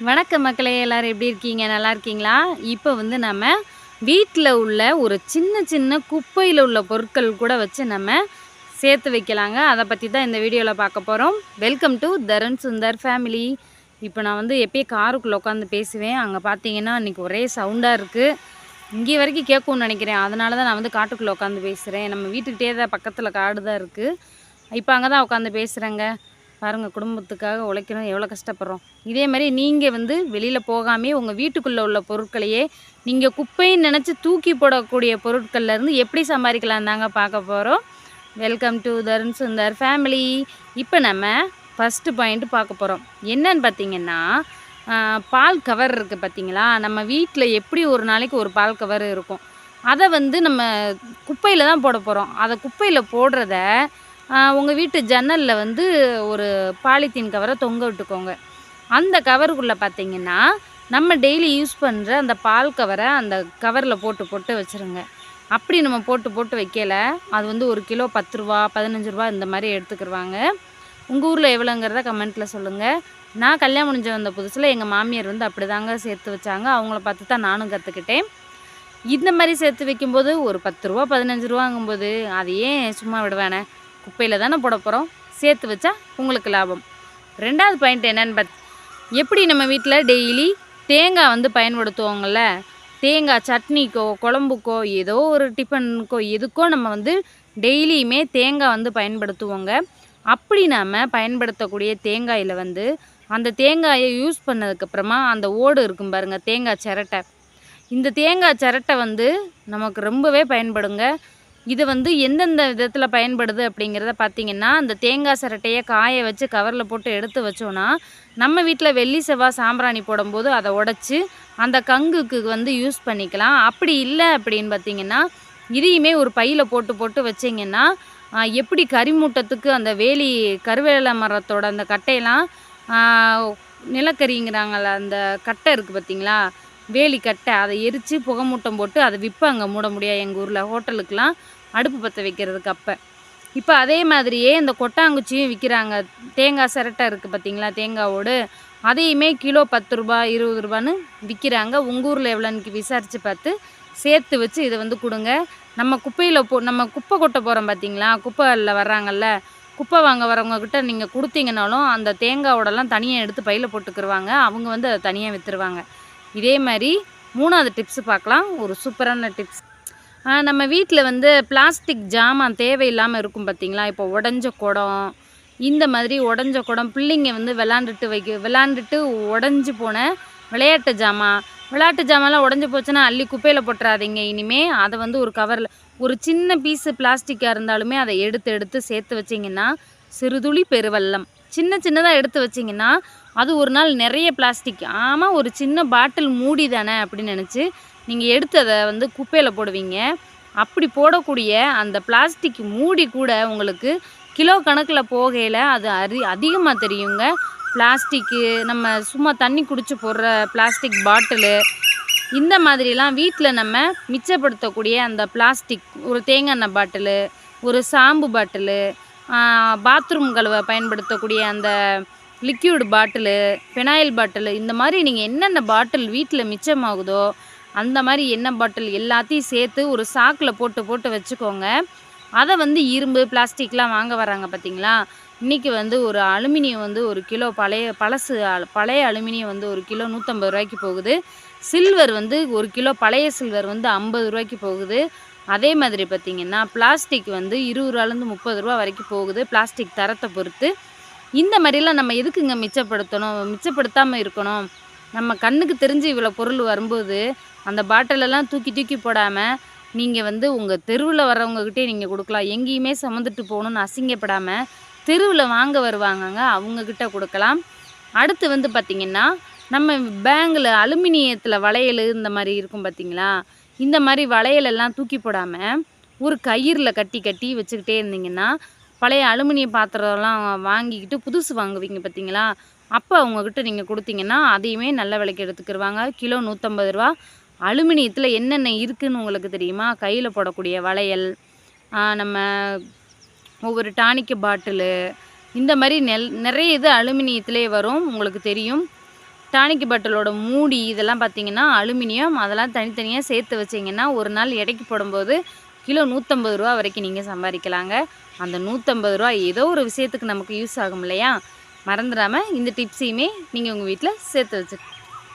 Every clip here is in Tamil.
வணக்கம் மக்களே, எல்லாரும் எப்படி இருக்கீங்க? நல்லா இருக்கீங்களா? இப்போ வந்து நம்ம வீட்டில் உள்ள ஒரு சின்ன சின்ன குப்பையில் உள்ள பொருட்கள் கூட வச்சு நம்ம சேர்த்து வைக்கலாங்க. அதை பற்றி தான் இந்த வீடியோவில் பார்க்க போகிறோம். Welcome to Tarun Sundar family. இப்போ நான் வந்து எப்பயும் காருக்குள்ளே உட்காந்து பேசுவேன். அங்கே பார்த்தீங்கன்னா இன்றைக்கி ஒரே சவுண்டாக இருக்குது. இங்கே வரைக்கும் கேட்கும்னு நினைக்கிறேன். அதனால தான் நான் வந்து காட்டுக்குள்ளே உட்காந்து பேசுகிறேன். நம்ம வீட்டுக்கிட்டே தான் பக்கத்தில் காடு தான் இருக்குது. இப்போ அங்கே தான் உட்காந்து பேசுகிறேங்க. பாருங்கள், குடும்பத்துக்காக உழைக்கணும் எவ்வளோ கஷ்டப்படுறோம். இதே மாதிரி நீங்கள் வந்து வெளியில் போகாமே உங்கள் வீட்டுக்குள்ளே உள்ள பொருட்களையே நீங்கள் குப்பைன்னு நினச்சி தூக்கி போடக்கூடிய பொருட்கள்லேருந்து எப்படி சம்பாதிக்கலாம் தாங்க பார்க்க போகிறோம். Welcome to Tarun Sundar family. இப்போ நம்ம ஃபஸ்ட்டு பாயிண்ட் பார்க்க போகிறோம். என்னன்னு பார்த்தீங்கன்னா, பால் கவர் இருக்குது பார்த்தீங்களா? நம்ம வீட்டில் எப்படி ஒரு நாளைக்கு ஒரு பால் கவர் இருக்கும். அதை வந்து நம்ம குப்பையில் தான் போட போகிறோம். அதை குப்பையில் போடுறத உங்கள் வீட்டு ஜன்னலில் வந்து ஒரு பாலித்தீன் கவரை தொங்க விட்டுக்கோங்க. அந்த கவருக்குள்ளே பார்த்தீங்கன்னா நம்ம டெய்லி யூஸ் பண்ணுற அந்த பால் கவரை அந்த கவரில் போட்டு போட்டு வச்சுருங்க. அப்படி நம்ம போட்டு போட்டு வைக்கல, அது வந்து ஒரு கிலோ 10 ரூபா 15 ரூபா இந்த மாதிரி எடுத்துக்கிடுவாங்க. உங்கள் ஊரில் எவ்வளோங்கிறத கமெண்ட்டில் சொல்லுங்கள். நான் கல்யாணம் முடிஞ்ச வந்த புதுசில் எங்கள் மாமியார் வந்து அப்படி தாங்க சேர்த்து வச்சாங்க. அவங்கள பார்த்து தான் நானும் கற்றுக்கிட்டேன். இந்த மாதிரி சேர்த்து வைக்கும்போது ஒரு 10 ரூபா 15 ரூபாங்கும்போது அதை ஏன் சும்மா விடுவானே, குப்பையில் தானே போட போகிறோம், சேர்த்து வச்சா உங்களுக்கு லாபம். ரெண்டாவது பாயிண்ட் என்னென்னு எப்படி நம்ம வீட்டில் டெய்லி தேங்காய் வந்து பயன்படுத்துவோங்கள்ல, தேங்காய் சட்னிக்கோ குழம்புக்கோ ஏதோ ஒரு டிஃபனுக்கோ எதுக்கோ நம்ம வந்து டெய்லியுமே தேங்காய் வந்து பயன்படுத்துவோங்க. அப்படி நாம் பயன்படுத்தக்கூடிய தேங்காயில் வந்து அந்த தேங்காயை யூஸ் பண்ணதுக்கப்புறமா அந்த ஓடு இருக்கும் பாருங்கள், தேங்காய் சிரட்டை. இந்த தேங்காய் சிரட்டை வந்து நமக்கு ரொம்பவே பயன்படுங்க. இது வந்து எந்தெந்த விதத்தில் பயன்படுது அப்படிங்கிறத பார்த்திங்கன்னா, அந்த தேங்காய் சிரட்டையை காய வச்சு கவரில் போட்டு எடுத்து வச்சோன்னா, நம்ம வீட்டில் வெள்ளி செவ்வாய் சாம்பிராணி போடும்போது அதை உடச்சி அந்த கங்குக்கு வந்து யூஸ் பண்ணிக்கலாம். அப்படி இல்லை அப்படின்னு பார்த்திங்கன்னா, இதையுமே ஒரு பையில் போட்டு போட்டு வச்சிங்கன்னா, எப்படி கரிமூட்டத்துக்கு அந்த கருவேல மரத்தோட அந்த கட்டையெல்லாம் நிலக்கரிங்கிறாங்கள, அந்த கட்டை இருக்குது பார்த்திங்களா, வேலி கட்டை, அதை எரித்து புகை மூட்டம் போட்டு அதை விற்பாங்க மூட முடியாது எங்கள் ஊரில் ஹோட்டலுக்கெலாம் அடுப்பு பற்ற வைக்கிறதுக்கு. அப்போ இப்போ அதே மாதிரியே இந்த கொட்டாங்குச்சியும் விற்கிறாங்க. தேங்காய் சிரட்டை இருக்குது பார்த்திங்களா, தேங்காவோடு, அதையுமே கிலோ 10 ரூபா 20 ரூபான்னு விற்கிறாங்க. உங்கள் ஊரில் எவ்வளோன்னு விசாரித்து பார்த்து சேர்த்து வச்சு இதை வந்து கொடுங்க. நம்ம குப்பையில் நம்ம குப்பை கொட்ட போகிறோம் பார்த்திங்களா, குப்பையில் வர்றாங்கல்ல, குப்பை வாங்க வரவங்கக்கிட்ட நீங்கள் கொடுத்தீங்கனாலும் அந்த தேங்காவோடலாம் தனியாக எடுத்து பையில் போட்டுக்கிடுவாங்க. அவங்க வந்து அதை தனியாக விற்றுருவாங்க. இதே மாதிரி மூணாவது டிப்ஸு பார்க்கலாம், ஒரு சூப்பரான டிப்ஸ். நம்ம வீட்டில் வந்து பிளாஸ்டிக் ஜாமான் தேவையில்லாமல் இருக்கும் பார்த்திங்களா. இப்போ உடஞ்ச குடம், இந்த மாதிரி உடஞ்ச குடம், பிள்ளைங்க வந்து விளாண்டுட்டு உடஞ்சி போன விளையாட்டு ஜாமான்லாம் உடஞ்சி போச்சுன்னா அள்ளி குப்பையில் போட்டுறாதீங்க. இனிமேல் அதை வந்து ஒரு கவரில் ஒரு சின்ன பீஸு பிளாஸ்டிக்காக இருந்தாலுமே அதை எடுத்து சேர்த்து வச்சிங்கன்னா சிறுதுளி பெருவெள்ளம். சின்னதாக எடுத்து வச்சிங்கன்னா அது ஒரு நாள் நிறைய பிளாஸ்டிக், ஆமாம் ஒரு சின்ன பாட்டில் மூடி தானே அப்படின்னு நினச்சி நீங்கள் எடுத்து அதை வந்து குப்பையில் போடுவீங்க. அப்படி போடக்கூடிய அந்த பிளாஸ்டிக் மூடி கூட உங்களுக்கு கிலோ கணக்கில் போகையில் அது அதிகமாக தெரியுங்க. பிளாஸ்டிக்கு, நம்ம சும்மா தண்ணி குடிச்சு போடுற பிளாஸ்டிக் பாட்டிலு, இந்த மாதிரிலாம் வீட்டில் நம்ம மிச்சப்படுத்தக்கூடிய அந்த பிளாஸ்டிக், ஒரு தேங்காய் எண்ணெய் பாட்டிலு, ஒரு சாம்பு பாட்டிலு, பாத்ரூம் கழுவ பயன்படுத்தக்கூடிய அந்த லிக்யூடு பாட்டிலு, ஃபினாயில் பாட்டிலு, இந்த மாதிரி நீங்கள் என்னென்ன பாட்டில் வீட்டில் மிச்சமாகுதோ அந்த மாதிரி எண்ணெய் பாட்டில் எல்லாத்தையும் சேர்த்து ஒரு சாக்கில் போட்டு போட்டு வச்சுக்கோங்க. அதை வந்து இரும்பு பிளாஸ்டிக்லாம் வாங்க வராங்க பார்த்திங்களா. இன்றைக்கி வந்து ஒரு அலுமினியம் வந்து ஒரு கிலோ பழைய அலுமினியம் வந்து ஒரு கிலோ 150 ரூபாய்க்கு போகுது. சில்வர் வந்து ஒரு கிலோ பழைய சில்வர் வந்து 50 ரூபாய்க்கு போகுது. அதே மாதிரி பார்த்திங்கன்னா பிளாஸ்டிக் வந்து 20 ரூபாலேருந்து 30 ரூபா வரைக்கும் போகுது, பிளாஸ்டிக் தரத்தை பொறுத்து. இந்த மாதிரிலாம் நம்ம எதுக்குங்க மிச்சப்படுத்தாமல் இருக்கணும். நம்ம கண்ணுக்கு தெரிஞ்சு இவ்வளோ பொருள் வரும்போது அந்த பாட்டிலெல்லாம் தூக்கி போடாமல் நீங்கள் வந்து உங்கள் தெருவில் வர்றவங்கக்கிட்டே நீங்கள் கொடுக்கலாம். எங்கேயுமே சுமந்துட்டு போகணுன்னு அசிங்கப்படாமல் தெருவில் வாங்க வருவாங்கங்க, அவங்கக்கிட்ட கொடுக்கலாம். அடுத்து வந்து பார்த்திங்கன்னா, நம்ம பேங்கில் அலுமினியத்தில் வளையல் இந்த மாதிரி இருக்கும் பார்த்திங்களா, இந்த மாதிரி வளையலெல்லாம் தூக்கி போடாமல் ஒரு கயிறில் கட்டி வச்சுக்கிட்டே இருந்தீங்கன்னா, பழைய அலுமினிய பாத்திரம்லாம் வாங்கிக்கிட்டு புதுசு வாங்குவீங்க பார்த்திங்களா, அப்போ அவங்கக்கிட்ட நீங்கள் கொடுத்தீங்கன்னா அதையுமே நல்ல விலைக்கு எடுத்துக்கிடுவாங்க. கிலோ 150 ரூபா. அலுமினியத்தில் என்னென்ன இருக்குதுன்னு உங்களுக்கு தெரியுமா? கையில் போடக்கூடிய வளையல், நம்ம ஒவ்வொரு டானிக்கு பாட்டிலு, இந்த மாதிரி நிறைய இது அலுமினியத்திலே வரும், உங்களுக்கு தெரியும். டானிக் பாட்டிலோட மூடி இதெல்லாம் பார்த்திங்கன்னா அலுமினியம், அதெல்லாம் தனித்தனியாக சேர்த்து வச்சிங்கன்னா ஒரு நாள் எடைக்கு போடும்போது கிலோ 150 ரூபா வரைக்கும் நீங்கள் சம்பாதிக்கலாங்க. அந்த 150 ரூபா ஏதோ ஒரு விஷயத்துக்கு நமக்கு யூஸ் ஆகும் இல்லையா? மறந்துடாமல் இந்த டிப்ஸையுமே நீங்கள் உங்கள் வீட்டில் சேர்த்து வச்சு.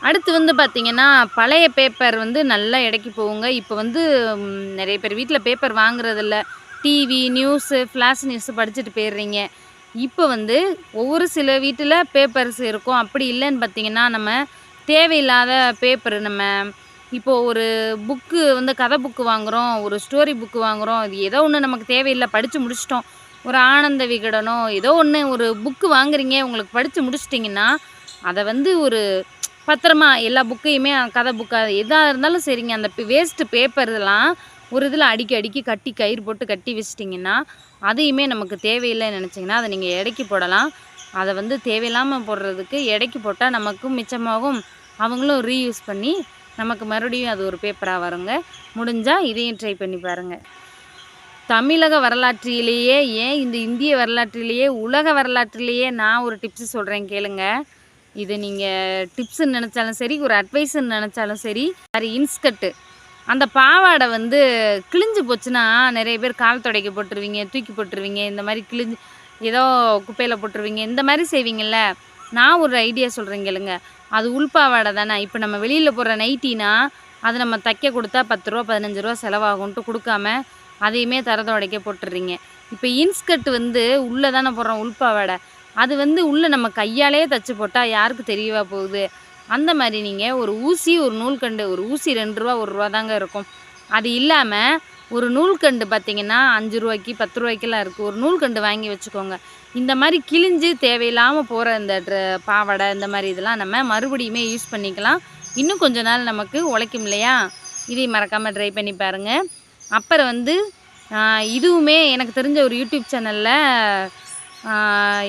அடுத்து வந்து பார்த்திங்கன்னா பழைய பேப்பர் வந்து நல்லா எடைக்கு போகுங்க. இப்போ வந்து நிறைய பேர் வீட்டில் பேப்பர் வாங்குறதில்ல. டிவி, நியூஸு, ஃப்ளாஷ் நியூஸு படிச்சுட்டு போயிடுறீங்க. இப்போ வந்து ஒவ்வொரு சில வீட்டில் பேப்பர்ஸ் இருக்கும். அப்படி இல்லைன்னு பார்த்திங்கன்னா நம்ம தேவையில்லாத பேப்பரு நம்ம இப்போது ஒரு புக்கு வந்து கதை புக்கு வாங்குகிறோம், ஒரு ஸ்டோரி புக்கு வாங்குகிறோம். இது ஏதோ ஒன்று நமக்கு தேவையில்லை, படித்து முடிச்சிட்டோம். ஒரு ஆனந்த விகடனோ ஏதோ ஒன்று ஒரு புக்கு வாங்குறீங்க, உங்களுக்கு படித்து முடிச்சிட்டிங்கன்னா அதை வந்து ஒரு பத்திரமா எல்லா புக்கையுமே கதை புக்காக எதாக இருந்தாலும் சரிங்க, அந்த வேஸ்ட்டு பேப்பர் இதெல்லாம் ஒரு இதில் அடுக்கி கட்டி கயிறு போட்டு கட்டி வச்சிட்டிங்கன்னா அதையுமே நமக்கு தேவையில்லைன்னு நினச்சிங்கன்னா அதை நீங்கள் எடைக்கு போடலாம். அதை வந்து தேவையில்லாமல் போடுறதுக்கு எடைக்கு போட்டால் நமக்கும் மிச்சமாகும், அவங்களும் ரீயூஸ் பண்ணி நமக்கு மறுபடியும் அது ஒரு பேப்பராக வருங்க. முடிஞ்சால் இதையும் ட்ரை பண்ணி பாருங்கள். தமிழக வரலாற்றிலேயே ஏன் இந்த இந்திய வரலாற்றிலேயே உலக வரலாற்றிலேயே நான் ஒரு டிப்ஸு சொல்கிறேன் கேளுங்க. இது நீங்கள் டிப்ஸுன்னு நினச்சாலும் சரி, ஒரு அட்வைஸுன்னு நினச்சாலும் சரி. அது இன்ஸ்கர்ட்டு அந்த பாவாடை வந்து கிழிஞ்சு போச்சுன்னா நிறைய பேர் கால் துடைக்க போட்டுருவீங்க, தூக்கி போட்டுருவீங்க, இந்த மாதிரி கிழிஞ்சு ஏதோ குப்பையில் போட்டுருவீங்க, இந்த மாதிரி செய்வீங்கள்ல. நான் ஒரு ஐடியா சொல்கிறேன் கேளுங்க. அது உள்பாவாடை தானே. இப்போ நம்ம வெளியில் போடுற நைட்டினா அது நம்ம தைக்க கொடுத்தா 10 ரூபா 15 ரூபா செலவாகும்ன்ட்டு கொடுக்காம அதையுமே தரத உடைக்க போட்டுடுறீங்க. இப்போ இன்ஸ்கர்ட் வந்து உள்ளே தானே போடுறோம் உள்பாவாடை, அது வந்து உள்ளே நம்ம கையாலே தைச்சி போட்டால் யாருக்கு தெரியவா போகுது? அந்த மாதிரி நீங்கள் ஒரு ஊசி, ஒரு நூல்கண்டு, ஒரு ஊசி 2 ரூபா 1 ரூபா தாங்க இருக்கும். அது இல்லாமல் ஒரு நூல்கண்டு பார்த்திங்கன்னா 5 ரூபாய்க்கு 10 ரூபாய்க்கெல்லாம் இருக்குது. ஒரு நூல்கண்டு வாங்கி வச்சுக்கோங்க. இந்த மாதிரி கிழிஞ்சு தேவையில்லாமல் போகிற இந்த பாவாடை இந்த மாதிரி இதெல்லாம் நம்ம மறுபடியுமே யூஸ் பண்ணிக்கலாம். இன்னும் கொஞ்ச நாள் நமக்கு உழைக்கும் இல்லையா? இதை மறக்காமல் ட்ரை பண்ணி பாருங்கள். அப்புறம் வந்து இதுவுமே எனக்கு தெரிஞ்ச ஒரு யூடியூப் சேனலில்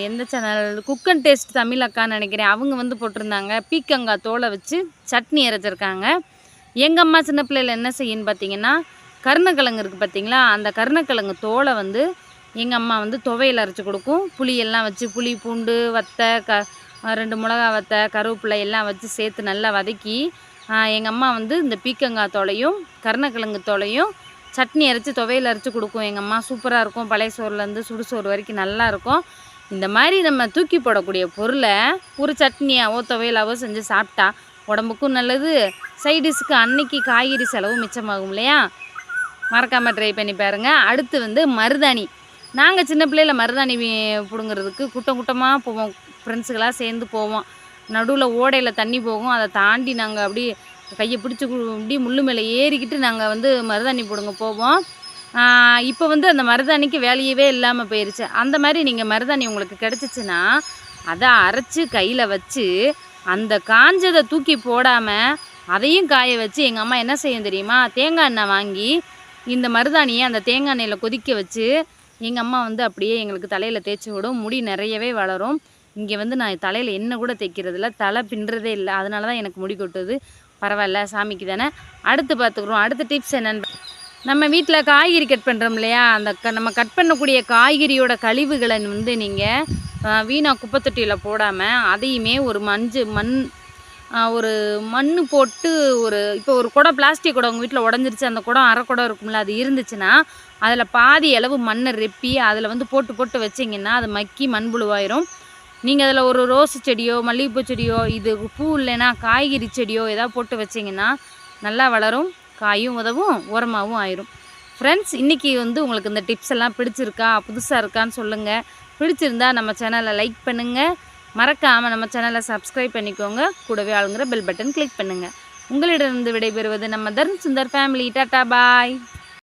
எந்த channel cook and taste Tamil அக்கான்னு நினைக்கிறேன், அவங்க வந்து போட்டிருந்தாங்க. பீக்கங்காய் தோலை வச்சு சட்னி அரைச்சிருக்காங்க. எங்கள் அம்மா சின்ன பிள்ளையில் என்ன செய்யுன்னு பார்த்தீங்கன்னா கருணக்கிழங்கு இருக்குது பார்த்தீங்களா, அந்த கருணக்கிழங்கு தோலை வந்து எங்கள் அம்மா வந்து துவையல் அரைச்சி கொடுக்கும். புளியெல்லாம் வச்சு புளி பூண்டு வத்தை 2 மிளகா வத்தை கருவேப்பிலை எல்லாம் வச்சு சேர்த்து நல்லா வதக்கி எங்கள் அம்மா வந்து இந்த பீக்கங்காய் தோலையும் கருணக்கிழங்கு தோலையும் சட்னி அரைச்சி துவையல் அரைச்சி கொடுக்கும். எங்கள் அம்மா சூப்பராக இருக்கும். பழைய சோறுலேருந்து சுடுசோறு வரைக்கும் நல்லாயிருக்கும். இந்த மாதிரி நம்ம தூக்கி போடக்கூடிய பொருளை ஒரு சட்னியாவோ துவையலாவோ செஞ்சு சாப்பிட்டா உடம்புக்கும் நல்லது, சைடிஷ்க்கு அன்னைக்கு காய்கறி செலவு மிச்சமாகும் இல்லையா? மறக்காமல் ட்ரை பண்ணி பாருங்கள். அடுத்து வந்து மருதாணி. நாங்கள் சின்ன பிள்ளையில் மருதாணி பிடுங்கிறதுக்கு கூட்டமாக போவோம், ஃப்ரெண்ட்ஸுகளாக சேர்ந்து போவோம். நடுவில் ஓடையில் தண்ணி போகும், அதை தாண்டி நாங்கள் அப்படி கையை பிடிச்சி இப்படி முள்ளு மேலே ஏறிக்கிட்டு நாங்கள் வந்து மருதாணி பிடுங்க போவோம். இப்போ வந்து அந்த மருதாணிக்கு வேலையவே இல்லாமல் போயிடுச்சு. அந்த மாதிரி நீங்கள் மருதாணி உங்களுக்கு கிடச்சிச்சின்னா அதை அரைச்சி கையில் வச்சு அந்த காஞ்சதை தூக்கி போடாமல் அதையும் காய வச்சு எங்கள் அம்மா என்ன செய்யும் தெரியுமா? தேங்காய் எண்ணெய் வாங்கி இந்த மருதாணியை அந்த தேங்காய் எண்ணெயில் கொதிக்க வச்சு எங்கள் அம்மா வந்து அப்படியே எங்களுக்கு தலையில் தேய்ச்சி விடும். முடி நிறையவே வளரும். இங்கே வந்து நான் தலையில் எண்ணெய் கூட தேய்க்கிறதில்ல, தலை பின்னுறதே இல்லை. அதனால தான் எனக்கு முடி கொட்டுது. பரவாயில்ல, சாமிக்கு தானே. அடுத்து பார்த்துக்குறோம். அடுத்த டிப்ஸ் என்னென்னு, நம்ம வீட்டில் காய்கறி கட் பண்ணுறோம் இல்லையா, அந்த நம்ம கட் பண்ணக்கூடிய காய்கறியோட கழிவுகளை வந்து நீங்கள் வீணாக குப்பை தொட்டியில் போடாமல் அதையுமே ஒரு ஒரு மண் போட்டு இப்போ ஒரு குடம் பிளாஸ்டிக் குடம் உங்கள் வீட்டில் உடஞ்சிருச்சு, அந்த குடம் அரை குடம் இருக்கும்ல, அது இருந்துச்சுன்னா அதில் பாதி அளவு மண்ணை ரெப்பி அதில் வந்து போட்டு வச்சிங்கன்னா அது மக்கி மண்புழுவாயிரும். நீங்கள் அதில் ஒரு ரோஸ் செடியோ மல்லிகைப்பூ செடியோ இது பூ இல்லைன்னா காய்கறி செடியோ ஏதாவது போட்டு வச்சிங்கன்னா நல்லா வளரும், காயும் உதவும், உரமாகவும் ஆயிரும். ஃப்ரெண்ட்ஸ், இன்றைக்கி வந்து உங்களுக்கு இந்த டிப்ஸ் எல்லாம் பிடிச்சிருக்கா, புதுசாக இருக்கான்னு சொல்லுங்கள். பிடிச்சிருந்தா நம்ம சேனலை லைக் பண்ணுங்கள், மறக்காமல் நம்ம சேனலை சப்ஸ்கிரைப் பண்ணிக்கோங்க. கூடவே ஆளுங்கிற பெல் பட்டன் கிளிக் பண்ணுங்கள். உங்களிடமிருந்து விடைபெறுவது நம்ம தர்மசுந்தர் ஃபேமிலி. டாட்டா பாய்.